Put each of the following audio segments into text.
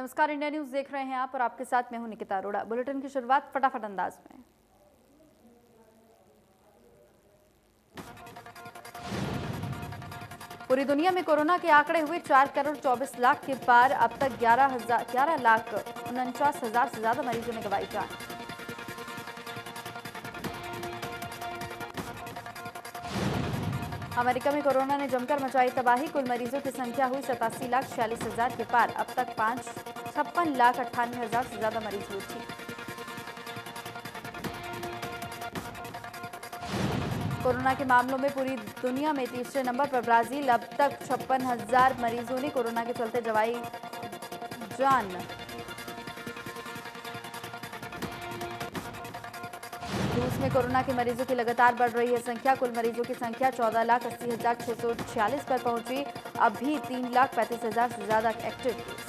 नमस्कार, India news देख रहे हैं आप और आपके साथ मैं हूं निकिता अरोड़ा। बुलेटिन की शुरुआत फटाफट अंदाज में। पूरी दुनिया में कोरोना के आंकड़े हुए 4 करोड़ 24 लाख के पार। अब तक 11 लाख 49 हजार से ज्यादा मरीजों ने गंवाई जान। अमेरिका में कोरोना ने जमकर मचाई तबाही। कुल मरीजों की संख्या हुई 87,46,000 के पार। अब तक 56,98,000 से ज्यादा मरीज हुए ठीक। कोरोना के मामलों में पूरी दुनिया में तीसरे नंबर पर ब्राजील। अब तक 56,000 मरीजों ने कोरोना के चलते गंवाई जान। रूस में कोरोना के मरीजों की लगातार बढ़ रही है संख्या। कुल मरीजों की संख्या 14,80,646 पर पहुंची। अभी 3,35,000 से ज्यादा एक्टिव केस।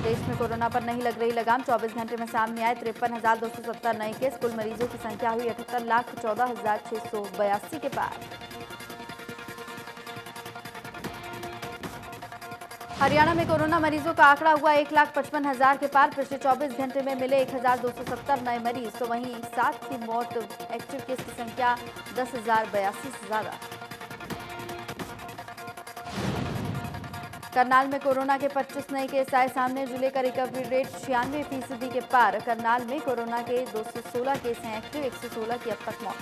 देश में कोरोना पर नहीं लग रही लगाम। 24 घंटे में सामने आए 53,270 नए केस। कुल मरीजों की संख्या हुई 78,14,682 के पार। हरियाणा में कोरोना मरीजों का आंकड़ा हुआ 1,55,000 के पार। पिछले 24 घंटे में मिले 1,270 नए मरीज, तो वहीं 7 की मौत। एक्टिव केस की संख्या 10,082 से ज्यादा। करनाल में कोरोना के 25 नए केस आए सामने। जिले का रिकवरी रेट 96% के पार। करनाल में कोरोना के 216 केस हैं एक्टिव। 116 की अब तक मौत।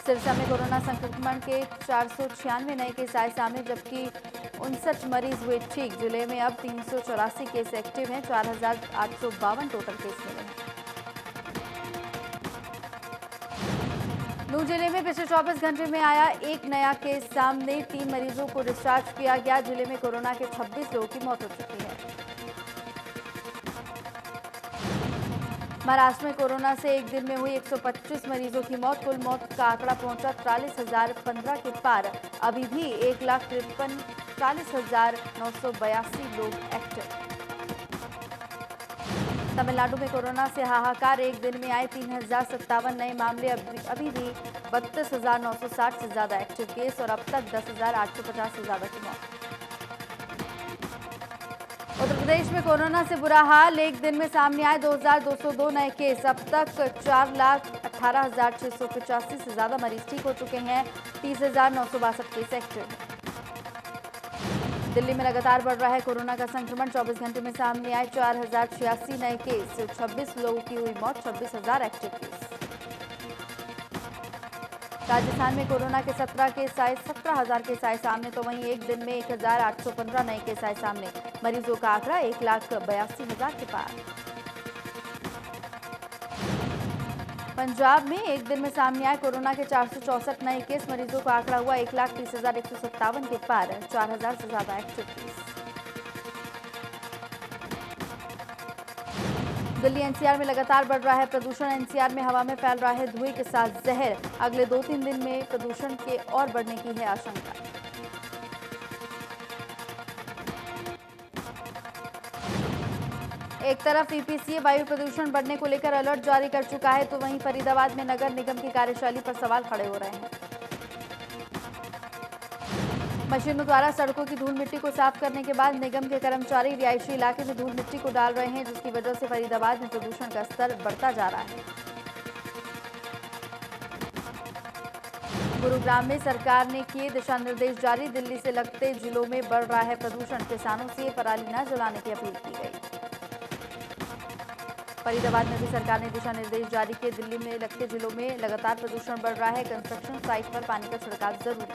सिरसा में कोरोना संक्रमण के 496 नए केस आए सामने, जबकि 59 मरीज हुए ठीक। जिले में अब 384 केस एक्टिव हैं। 4,852 टोटल केस मिले हैं। नूंह जिले में पिछले 24 घंटे में आया एक नया केस सामने। 3 मरीजों को डिस्चार्ज किया गया। जिले में कोरोना के 26 लोगों की मौत हो चुकी है। महाराष्ट्र में कोरोना से एक दिन में हुई 125 मरीजों की मौत। कुल मौत का आंकड़ा पहुंचा 43,015 के पार। अभी भी 1,43,982 लोग एक्टिव। तमिलनाडु में कोरोना से हाहाकार। एक दिन में आए 3,057 नए मामले। अभी भी 32,960 से ज्यादा एक्टिव केस और अब तक 10,850 से ज्यादा की मौत। उत्तर प्रदेश में कोरोना से बुरा हाल। एक दिन में सामने आए 2,202 नए केस। अब तक 4,18,685 से ज्यादा मरीज ठीक हो चुके हैं। 30,962 केस एक्टिव। दिल्ली में लगातार बढ़ रहा है कोरोना का संक्रमण। 24 घंटे में सामने आए 4,086 नए केस। 26 लोगों की हुई मौत। 26,000 एक्टिव केस। राजस्थान में कोरोना के 17,000 केस आए सामने, तो वहीं एक दिन में 1,815 नए केस आए सामने। मरीजों का आंकड़ा 1,82,000 के पार। पंजाब में एक दिन में सामने आए कोरोना के 464 नए केस। मरीजों का आंकड़ा हुआ 1,30,157 के पार। 4,000 से ज्यादा एक्टिव केस। दिल्ली एनसीआर में लगातार बढ़ रहा है प्रदूषण। एनसीआर में हवा में फैल रहा है धुएं के साथ जहर। अगले 2-3 दिन में प्रदूषण के और बढ़ने की है आशंका। एक तरफ ईपीसीए वायु प्रदूषण बढ़ने को लेकर अलर्ट जारी कर चुका है, तो वहीं फरीदाबाद में नगर निगम की कार्यशैली पर सवाल खड़े हो रहे हैं। मशीनों द्वारा सड़कों की धूल मिट्टी को साफ करने के बाद निगम के कर्मचारी रिहायशी इलाके में धूल मिट्टी को डाल रहे हैं, जिसकी वजह से फरीदाबाद में प्रदूषण का स्तर बढ़ता जा रहा है। गुरुग्राम में सरकार ने किए दिशा निर्देश जारी। दिल्ली से लगते जिलों में बढ़ रहा है प्रदूषण। किसानों से पराली न जलाने की अपील की गई। फरीदाबाद में भी सरकार ने दिशा निर्देश जारी किए। दिल्ली में लगते जिलों में लगातार प्रदूषण बढ़ रहा है। कंस्ट्रक्शन साइट पर पानी का छिड़काव जरूरी।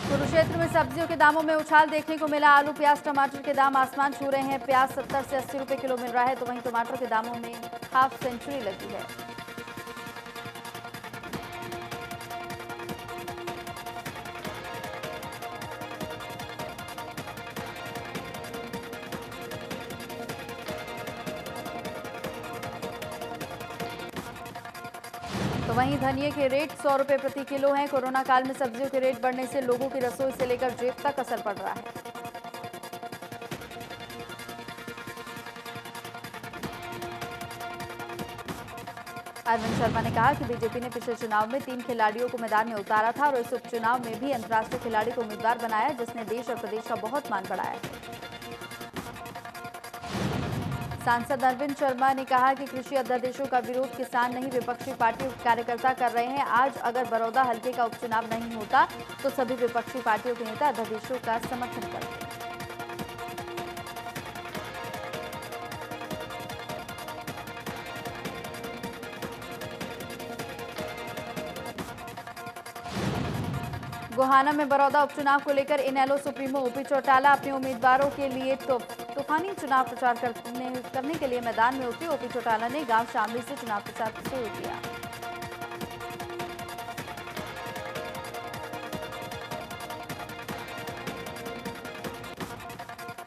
कुरुक्षेत्र में सब्जियों के दामों में उछाल देखने को मिला। आलू, प्याज, टमाटर के दाम आसमान छू रहे हैं। प्याज 70 से 80 रुपए किलो मिल रहा है, तो वहीं टमाटर के दामों में हाफ सेंचुरी लगी है। तो तो वहीं धनिये के रेट 100 रुपये प्रति किलो हैं। कोरोना काल में सब्जियों के रेट बढ़ने से लोगों की रसोई से लेकर जेब तक असर पड़ रहा है। अरविंद शर्मा ने कहा कि बीजेपी ने पिछले चुनाव में 3 खिलाड़ियों को मैदान में उतारा था और इस उपचुनाव में भी अंतर्राष्ट्रीय खिलाड़ी को उम्मीदवार बनाया, जिसने देश और प्रदेश का बहुत मान बढ़ाया है। सांसद अरविंद शर्मा ने कहा कि कृषि अध्यादेशों का विरोध किसान नहीं, विपक्षी पार्टी कार्यकर्ता कर रहे हैं। आज अगर बरौदा हल्के का उपचुनाव नहीं होता तो सभी विपक्षी पार्टियों के नेता अध्यादेशों का समर्थन करते। गोहाना में बरौदा उपचुनाव को लेकर इनेलो सुप्रीमो ओपी चौटाला अपने उम्मीदवारों के लिए तूफानी चुनाव प्रचार करने के लिए मैदान में उतरे। ओपी चौटाला ने गांव शामली से चुनाव प्रचार शुरू किया।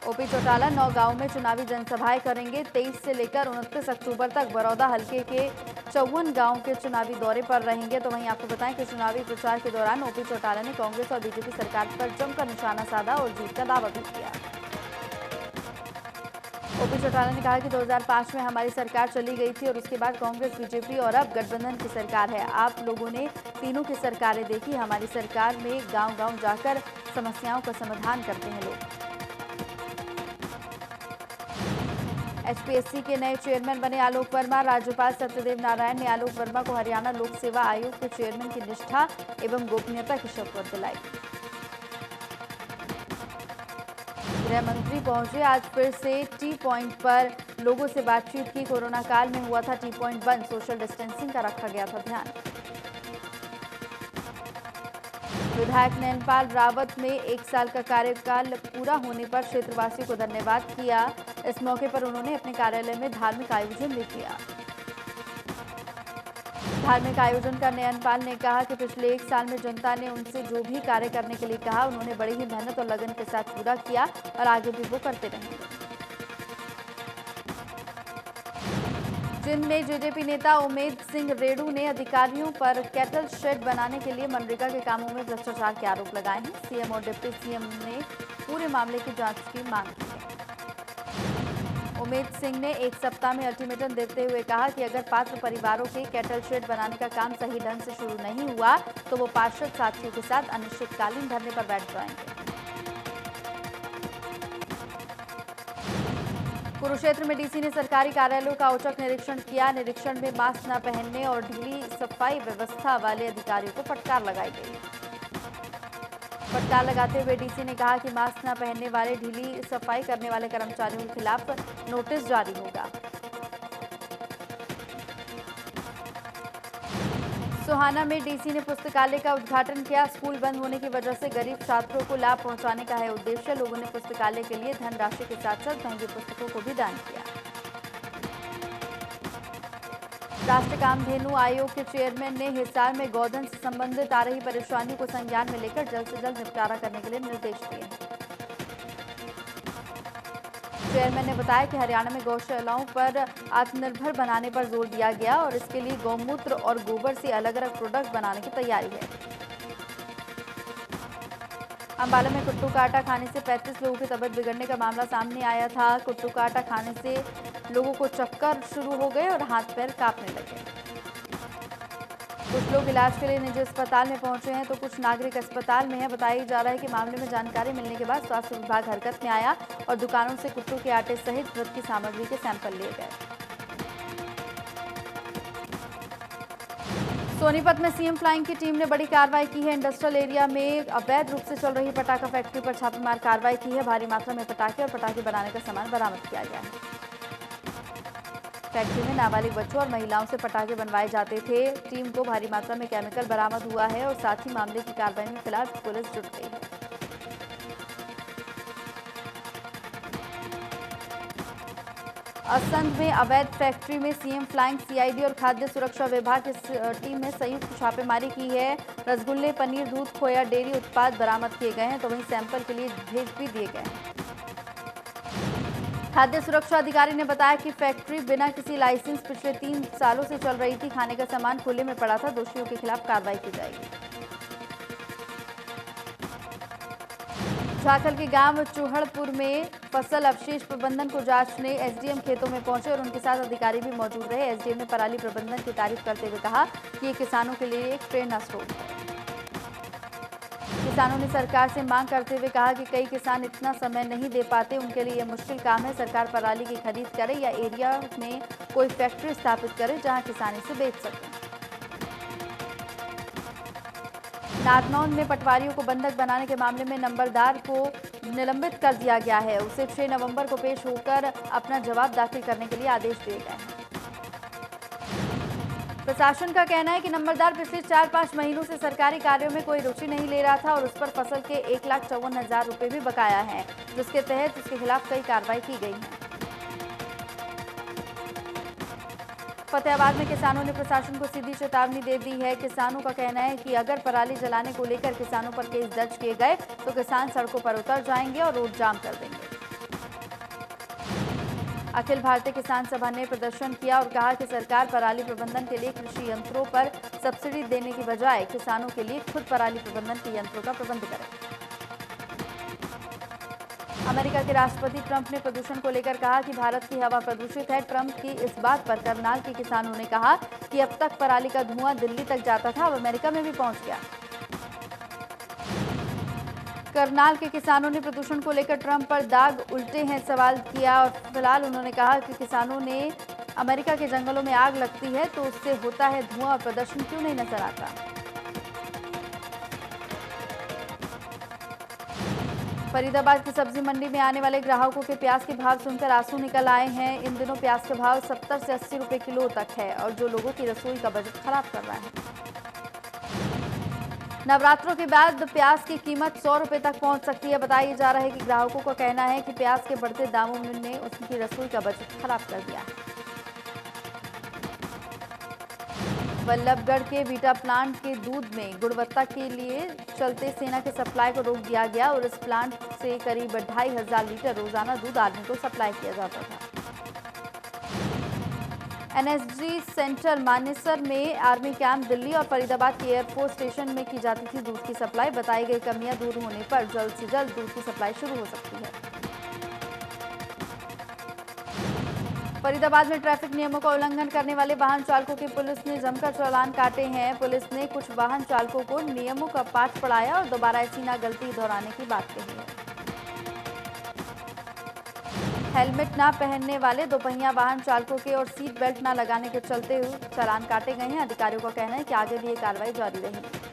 ओपी चौटाला 9 गांव में चुनावी जनसभाएं करेंगे। 23 से लेकर 29 अक्टूबर तक बरौदा हल्के के 54 गांव के चुनावी दौरे पर रहेंगे। तो वहीं आपको बताएं कि चुनावी प्रचार के दौरान ओपी चौटाला ने कांग्रेस और बीजेपी सरकार पर जमकर निशाना साधा और जीत का दावा भी किया। ओपी चौटाला ने कहा कि 2005 में हमारी सरकार चली गई थी और उसके बाद कांग्रेस, बीजेपी और अब गठबंधन की सरकार है। आप लोगों ने तीनों की सरकारें देखी। हमारी सरकार में गांव-गांव जाकर समस्याओं का समाधान करते हैं लोग। एचपीएससी के नए चेयरमैन बने आलोक वर्मा। राज्यपाल सत्यदेव नारायण ने आलोक वर्मा को हरियाणा लोक सेवा आयोग के चेयरमैन की निष्ठा एवं गोपनीयता की शपथ दिलाई। गृह मंत्री पहुंचे। आज फिर से टी पॉइंट पर लोगों से बातचीत की। कोरोना काल में हुआ था टी पॉइंट बंद, सोशल डिस्टेंसिंग का रखा गया था ध्यान। विधायक नयनपाल रावत ने 1 साल का कार्यकाल पूरा होने पर क्षेत्रवासियों को धन्यवाद किया। इस मौके पर उन्होंने अपने कार्यालय में धार्मिक आयोजन भी किया। धार्मिक आयोजन का नयनपाल ने कहा कि पिछले 1 साल में जनता ने उनसे जो भी कार्य करने के लिए कहा, उन्होंने बड़ी ही मेहनत और लगन के साथ पूरा किया और आगे भी वो करते रहेंगे। जिनमें जेजेपी नेता उमेद सिंह रेणु ने अधिकारियों पर कैटल शेड बनाने के लिए मनरेगा के कामों में भ्रष्टाचार के आरोप लगाए हैं। सीएम और डिप्टी सीएम ने पूरे मामले की जांच की मांग की है। उमेद सिंह ने 1 सप्ताह में अल्टीमेटम देते हुए कहा कि अगर पात्र परिवारों के कैटल शेड बनाने का काम सही ढंग से शुरू नहीं हुआ तो वो पार्षद साथियों के साथ अनिश्चितकालीन धरने पर बैठ जाएंगे। कुरुक्षेत्र में डीसी ने सरकारी कार्यालयों का औचक निरीक्षण किया। निरीक्षण में मास्क न पहनने और ढीली सफाई व्यवस्था वाले अधिकारियों को फटकार लगाई गई। फटकार लगाते हुए डीसी ने कहा कि मास्क न पहनने वाले, ढीली सफाई करने वाले कर्मचारियों के खिलाफ नोटिस जारी होगा। सोहाना में डीसी ने पुस्तकालय का उद्घाटन किया। स्कूल बंद होने की वजह से गरीब छात्रों को लाभ पहुंचाने का है उद्देश्य। लोगों ने पुस्तकालय के लिए धनराशि के साथ साथ महंगी पुस्तकों को भी दान किया। राष्ट्रीय कामधेनु आयोग के चेयरमैन ने हिसार में गौधन से संबंधित आ रही परेशानियों को संज्ञान में लेकर जल्द से जल्द निपटारा करने के लिए निर्देश दिए हैं। चेयरमैन ने बताया कि हरियाणा में गौशालाओं पर आत्मनिर्भर बनाने पर जोर दिया गया और इसके लिए गौमूत्र और गोबर से अलग अलग प्रोडक्ट बनाने की तैयारी है। अंबाला में कुट्टू का आटा खाने से 35 लोगों की तबीयत बिगड़ने का मामला सामने आया था। कुट्टू का आटा खाने से लोगों को चक्कर शुरू हो गए और हाथ पैर कांपने लगे। कुछ लोग इलाज के लिए निजी अस्पताल में पहुंचे हैं तो कुछ नागरिक अस्पताल में है। बताया जा रहा है कि मामले में जानकारी मिलने के बाद स्वास्थ्य विभाग हरकत में आया और दुकानों से कुट्टू के आटे सहित व्रत की सामग्री के सैंपल लिए गए। सोनीपत में सीएम फ्लाइंग की टीम ने बड़ी कार्रवाई की है। इंडस्ट्रियल एरिया में अवैध रूप से चल रही पटाखा फैक्ट्री पर छापेमार कार्रवाई की है। भारी मात्रा में पटाखे और पटाखे बनाने का सामान बरामद किया गया है। फैक्ट्री में नाबालिग बच्चों और महिलाओं से पटाखे बनवाए जाते थे। टीम को भारी मात्रा में केमिकल बरामद हुआ है और साथ ही मामले की कार्रवाई में फिलहाल पुलिस जुट गई है। असंध में अवैध फैक्ट्री में सीएम फ्लाइंग, सीआईडी और खाद्य सुरक्षा विभाग की टीम ने संयुक्त छापेमारी की है। रसगुल्ले, पनीर, दूध, खोया, डेयरी उत्पाद बरामद किए गए हैं तो वहीं सैंपल के लिए भेज भी दिए गए हैं। खाद्य सुरक्षा अधिकारी ने बताया कि फैक्ट्री बिना किसी लाइसेंस पिछले 3 सालों से चल रही थी। खाने का सामान खुले में पड़ा था। दोषियों के खिलाफ कार्रवाई की जाएगी। झाखल के गांव चूहड़पुर में फसल अवशेष प्रबंधन को जांचने एसडीएम खेतों में पहुंचे और उनके साथ अधिकारी भी मौजूद रहे। एसडीएम ने पराली प्रबंधन की तारीफ करते हुए कहा कि ये किसानों के लिए एक प्रेरणा स्रोत है। किसानों ने सरकार से मांग करते हुए कहा कि कई किसान इतना समय नहीं दे पाते, उनके लिए यह मुश्किल काम है। सरकार पराली की खरीद करे या एरिया में कोई फैक्ट्री स्थापित करे जहां किसान इसे बेच सकें। नारनौंद में पटवारियों को बंधक बनाने के मामले में नंबरदार को निलंबित कर दिया गया है। उसे 6 नवंबर को पेश होकर अपना जवाब दाखिल करने के लिए आदेश दिए गए हैं। प्रशासन का कहना है कि नंबरदार पिछले 4-5 महीनों से सरकारी कार्यों में कोई रुचि नहीं ले रहा था और उस पर फसल के 1,54,000 रुपये भी बकाया है, जिसके तहत उसके खिलाफ कई कार्रवाई की गई है। फतेहाबाद में किसानों ने प्रशासन को सीधी चेतावनी दे दी है। किसानों का कहना है कि अगर पराली जलाने को लेकर किसानों पर केस दर्ज किए गए तो किसान सड़कों पर उतर जाएंगे और रोड जाम कर देंगे। अखिल भारतीय किसान सभा ने प्रदर्शन किया और कहा कि सरकार पराली प्रबंधन के लिए कृषि यंत्रों पर सब्सिडी देने की बजाय किसानों के लिए खुद पराली प्रबंधन के यंत्रों का प्रबंध करे। अमेरिका के राष्ट्रपति ट्रंप ने प्रदूषण को लेकर कहा कि भारत की हवा प्रदूषित है। ट्रंप की इस बात पर करनाल के किसानों ने कहा कि अब तक पराली का धुआं दिल्ली तक जाता था, अब अमेरिका में भी पहुंच गया। करनाल के किसानों ने प्रदूषण को लेकर ट्रंप पर दाग उल्टे हैं सवाल किया और फिलहाल उन्होंने कहा कि किसानों ने अमेरिका के जंगलों में आग लगती है तो उससे होता है धुआं और प्रदर्शन क्यों नहीं नजर आता। फरीदाबाद की सब्जी मंडी में आने वाले ग्राहकों के प्याज के भाव सुनकर आंसू निकल आए हैं। इन दिनों प्याज के भाव 70 से 80 रुपए किलो तक है और जो लोगों की रसोई का बजट खराब कर रहा है। नवरात्रों के बाद प्याज की कीमत 100 रुपए तक पहुंच सकती है। बताया जा रहा है कि ग्राहकों का कहना है कि प्याज के बढ़ते दामों ने उनकी रसोई का बजट खराब कर दिया है। वल्लभगढ़ के वीटा प्लांट के दूध में गुणवत्ता के लिए चलते सेना के सप्लाई को रोक दिया गया और इस प्लांट से करीब 2,500 लीटर रोजाना दूध आर्मी को सप्लाई किया जाता था। एनएसजी सेंटर मानेसर में आर्मी कैंप दिल्ली और फरीदाबाद के एयरफोर्स स्टेशन में की जाती थी दूध की सप्लाई। बताई गई कमियां दूर होने पर जल्द से जल्द दूध की सप्लाई शुरू हो सकती है। फरीदाबाद में ट्रैफिक नियमों का उल्लंघन करने वाले वाहन चालकों की पुलिस ने जमकर चालान काटे हैं। पुलिस ने कुछ वाहन चालकों को नियमों का पाठ पढ़ाया और दोबारा ऐसी ना गलती दोहराने की बात कही है। हेलमेट ना पहनने वाले दोपहिया वाहन चालकों के और सीट बेल्ट ना लगाने के चलते हुए चालान काटे गए हैं। अधिकारियों का कहना है कि आगे भी ये कार्रवाई जारी रहेगी।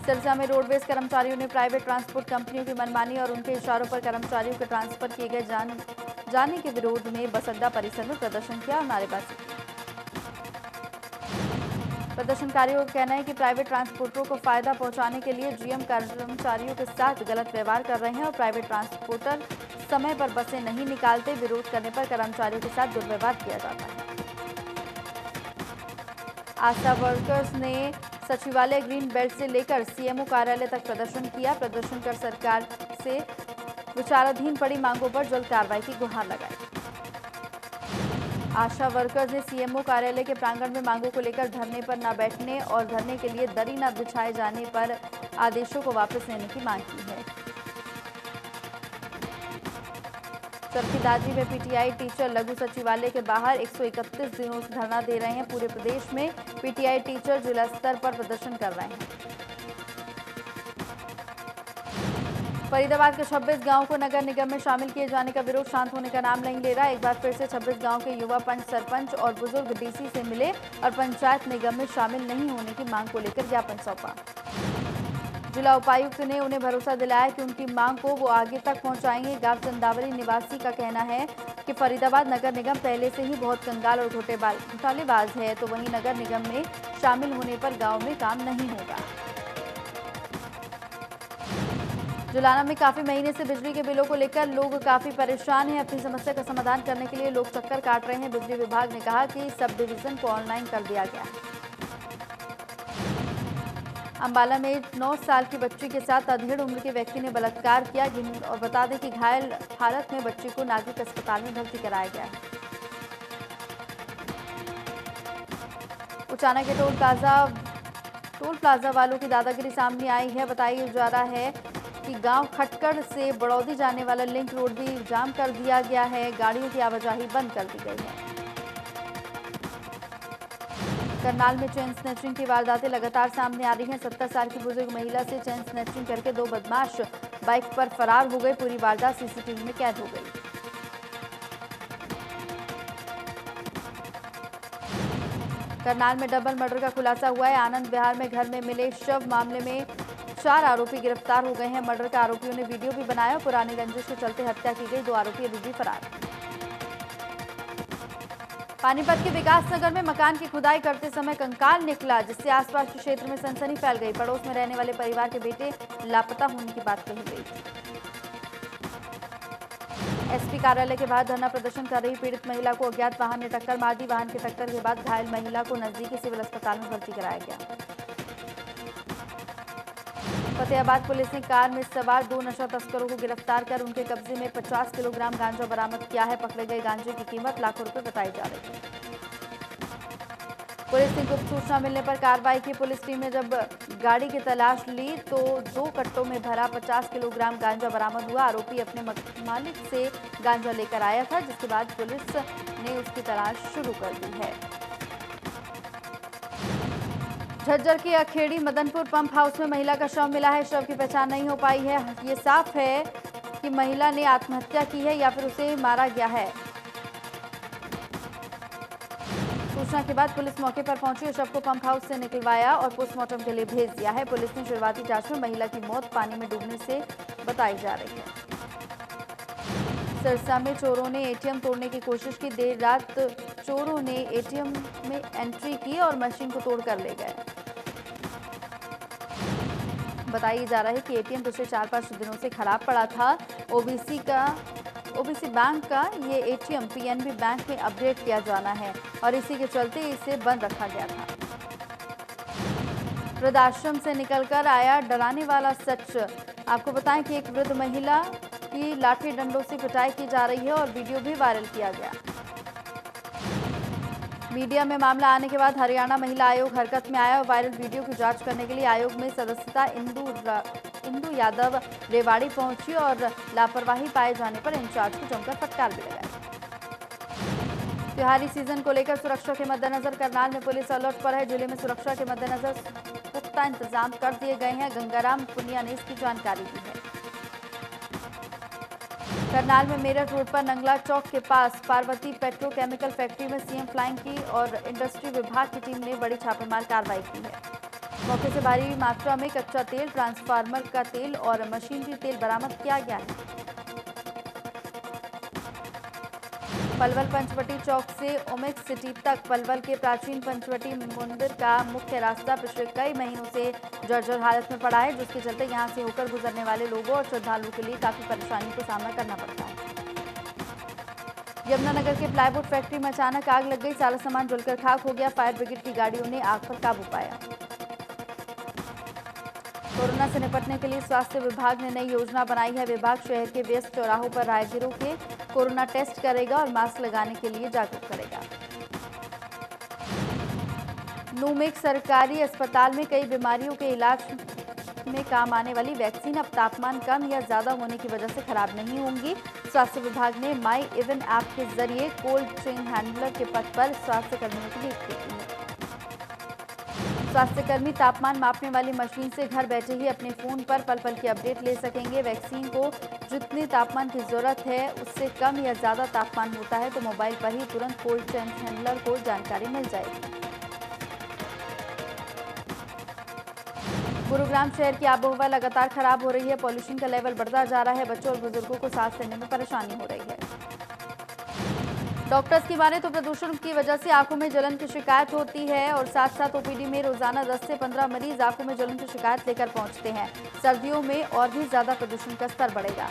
सिरसा में रोडवेज कर्मचारियों ने प्राइवेट ट्रांसपोर्ट कंपनियों की मनमानी और उनके इशारों पर कर्मचारियों के ट्रांसफर किए गए जाने के विरोध में बस अड्डा परिसर में प्रदर्शन किया और नारेबाजी की। प्रदर्शनकारियों का कहना है कि प्राइवेट ट्रांसपोर्टरों को फायदा पहुंचाने के लिए जीएम कर्मचारियों के साथ गलत व्यवहार कर रहे हैं और प्राइवेट ट्रांसपोर्टर समय पर बसें नहीं निकालते। विरोध करने पर कर्मचारियों के साथ दुर्व्यवहार किया जाता है। आशा वर्कर्स ने सचिवालय ग्रीन बेल्ट से लेकर सीएमओ कार्यालय तक प्रदर्शन किया। प्रदर्शन कर सरकार से विचाराधीन पड़ी मांगों पर जल्द कार्रवाई की गुहार लगाई। आशा वर्कर्स ने सीएमओ कार्यालय के प्रांगण में मांगों को लेकर धरने पर न बैठने और धरने के लिए दरी न बिछाए जाने पर आदेशों को वापस लेने की मांग की है। चरखीदादरी में पीटीआई टीचर लघु सचिवालय के बाहर 131 दिनों से धरना दे रहे हैं। पूरे प्रदेश में पीटीआई टीचर जिला स्तर पर प्रदर्शन कर रहे हैं। फरीदाबाद के 26 गांवों को नगर निगम में शामिल किए जाने का विरोध शांत होने का नाम नहीं ले रहा। एक बार फिर से 26 गांव के युवा पंच, सरपंच और बुजुर्ग डीसी से मिले और पंचायत निगम में शामिल नहीं होने की मांग को लेकर ज्ञापन सौंपा। जिला उपायुक्त ने उन्हें भरोसा दिलाया कि उनकी मांग को वो आगे तक पहुंचाएंगे। गांव चंदावरी निवासी का कहना है कि फरीदाबाद नगर निगम पहले से ही बहुत कंगाल और घोटालेबाज है, तो वहीं नगर निगम में शामिल होने पर गांव में काम नहीं होगा। जुलाना में काफी महीने से बिजली के बिलों को लेकर लोग काफी परेशान हैं। अपनी समस्या का समाधान करने के लिए लोग चक्कर काट रहे हैं। बिजली विभाग ने कहा कि सब डिवीजन को ऑनलाइन कर दिया गया है। अंबाला में 9 साल की बच्ची के साथ अधेड़ उम्र के व्यक्ति ने बलात्कार किया और बता दें कि घायल हालत में बच्ची को नागरिक अस्पताल में भर्ती कराया गया है। उचाना के टोल प्लाजा वालों की दादागिरी सामने आई है। बताया जा रहा है कि गांव खटकड़ से बड़ौदी जाने वाला लिंक रोड भी जाम कर दिया गया है। गाड़ियों की आवाजाही बंद कर दी गई है। करनाल में चेन स्नैचिंग की वारदातें लगातार सामने आ रही हैं। 70 साल की बुजुर्ग महिला से चेन स्नैचिंग करके 2 बदमाश बाइक पर फरार हो गए। पूरी वारदात सीसीटीवी में कैद हो गई। करनाल में डबल मर्डर का खुलासा हुआ है। आनंद विहार में घर में मिले शव मामले में 4 आरोपी गिरफ्तार हो गए हैं। मर्डर के आरोपियों ने वीडियो भी बनाया। पुरानी रंजिश के चलते हत्या की गई। 2 आरोपी अभी भी फरार। पानीपत के विकासनगर में मकान की खुदाई करते समय कंकाल निकला, जिससे आसपास के क्षेत्र में सनसनी फैल गई। पड़ोस में रहने वाले परिवार के बेटे लापता होने की बात कही गई। एसपी कार्यालय के बाहर धरना प्रदर्शन कर रही पीड़ित महिला को अज्ञात वाहन ने टक्कर मार दी। वाहन की टक्कर के बाद घायल महिला को नजदीकी सिविल अस्पताल में भर्ती कराया गया। फतेहाबाद पुलिस ने कार में सवार 2 नशा तस्करों को गिरफ्तार कर उनके कब्जे में 50 किलोग्राम गांजा बरामद किया है। पकड़े गए गांजे की कीमत लाखों रुपए बताई जा रही है। पुलिस ने गुप्त सूचना मिलने पर कार्रवाई की। पुलिस टीम ने जब गाड़ी की तलाश ली तो 2 कट्टों में भरा 50 किलोग्राम गांजा बरामद हुआ। आरोपी अपने मालिक से गांजा लेकर आया था, जिसके बाद पुलिस ने उसकी तलाश शुरू कर दी है। झज्जर के अखेड़ी मदनपुर पंप हाउस में महिला का शव मिला है। शव की पहचान नहीं हो पाई है। ये साफ है कि महिला ने आत्महत्या की है या फिर उसे मारा गया है। सूचना के बाद पुलिस मौके पर पहुंची और शव को पंप हाउस से निकलवाया और पोस्टमार्टम के लिए भेज दिया है। पुलिस ने शुरुआती जांच में महिला की मौत पानी में डूबने से बताई जा रही है। सिरसा में चोरों ने एटीएम तोड़ने की कोशिश की। देर रात चोरों ने एटीएम में एंट्री की और मशीन को तोड़कर ले गए। बताया जा रहा है कि एटीएम पिछले 4-5 दिनों से खराब पड़ा था। ओबीसी बैंक का ये एटीएम पीएनबी बैंक में अपडेट किया जाना है और इसी के चलते इसे बंद रखा गया था। वृद्धाश्रम से निकलकर आया डराने वाला सच। आपको बताएं कि एक वृद्ध महिला की लाठी डंडों से पिटाई की जा रही है और वीडियो भी वायरल किया गया। मीडिया में मामला आने के बाद हरियाणा महिला आयोग हरकत में आया और वायरल वीडियो की जांच करने के लिए आयोग में सदस्यता इंदु यादव रेवाड़ी पहुंची और लापरवाही पाए जाने पर इंचार्ज को जमकर फटकार भी लगाई। त्योहारी सीजन को लेकर सुरक्षा के मद्देनजर करनाल में पुलिस अलर्ट पर है। जिले में सुरक्षा के मद्देनजर पुख्ता इंतजाम कर दिए गए हैं। गंगाराम पुनिया ने इसकी जानकारी दी है। करनाल में मेरठ रोड पर नंगला चौक के पास पार्वती पेट्रोकेमिकल फैक्ट्री में सीएम फ्लाइंग की और इंडस्ट्री विभाग की टीम ने बड़ी छापेमार कार्रवाई की है। मौके से भारी मात्रा में कच्चा तेल, ट्रांसफार्मर का तेल और मशीनरी तेल बरामद किया गया है। पलवल पंचवटी चौक से ओमेक्स सिटी तक पलवल के प्राचीन पंचवटी मंदिर का मुख्य रास्ता पिछले कई महीनों से जर्जर हालत में पड़ा है, जिसके चलते यहां से होकर गुजरने वाले लोगों और श्रद्धालुओं के लिए काफी परेशानी का सामना करना पड़ता है। यमुनानगर के प्लाईवुड फैक्ट्री में अचानक आग लग गई। सारा सामान जलकर खाक हो गया। फायर ब्रिगेड की गाड़ियों ने आग पर काबू पाया। कोरोना से निपटने के लिए स्वास्थ्य विभाग ने नई योजना बनाई है। विभाग शहर के व्यस्त चौराहों पर राहगीरों के कोरोना टेस्ट करेगा और मास्क लगाने के लिए जागरूक करेगा। नूमेक सरकारी अस्पताल में कई बीमारियों के इलाज में काम आने वाली वैक्सीन अब तापमान कम या ज्यादा होने की वजह से खराब नहीं होंगी। स्वास्थ्य विभाग ने माई इवन ऐप के जरिए कोल्ड चेन हैंडलर के पद पर स्वास्थ्य कर्मियों की नियुक्ति की है। स्वास्थ्यकर्मी तापमान मापने वाली मशीन से घर बैठे ही अपने फोन पर पल पल की अपडेट ले सकेंगे। वैक्सीन को जितने तापमान की जरूरत है उससे कम या ज्यादा तापमान होता है तो मोबाइल पर ही तुरंत कोल्ड चेन हैंडलर को जानकारी मिल जाएगी। गुरुग्राम शहर की आबोहवा लगातार खराब हो रही है। पॉल्यूशन का लेवल बढ़ता जा रहा है। बच्चों और बुजुर्गों को सांस लेने में परेशानी हो रही है। डॉक्टर्स की माने तो प्रदूषण की वजह से आंखों में जलन की शिकायत होती है और साथ साथ ओपीडी में रोजाना 10 से 15 मरीज आंखों में जलन की शिकायत लेकर पहुंचते हैं। सर्दियों में और भी ज्यादा प्रदूषण का स्तर बढ़ेगा।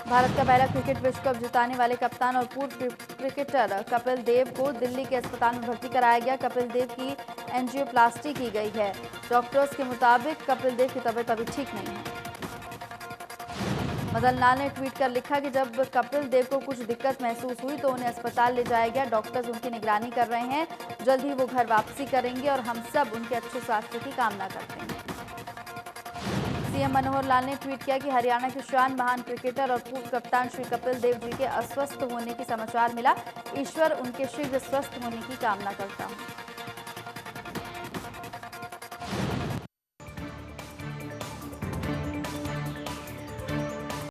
भारत का पहला क्रिकेट विश्व कप जिताने वाले कप्तान और पूर्व क्रिकेटर कपिल देव को दिल्ली के अस्पताल में भर्ती कराया गया। कपिल देव की एंजियोप्लास्टी की गई है। डॉक्टर्स के मुताबिक कपिल देव की तबीयत अभी ठीक नहीं है। मदन लाल ने ट्वीट कर लिखा कि जब कपिल देव को कुछ दिक्कत महसूस हुई तो उन्हें अस्पताल ले जाया गया। डॉक्टर्स उनकी निगरानी कर रहे हैं। जल्द ही वो घर वापसी करेंगे और हम सब उनके अच्छे स्वास्थ्य की कामना करते हैं। सीएम मनोहर लाल ने ट्वीट किया कि हरियाणा के शान महान क्रिकेटर और पूर्व कप्तान श्री कपिल देव जी के अस्वस्थ होने की समाचार मिला। ईश्वर उनके शीघ्र स्वस्थ होने की कामना करता हूं।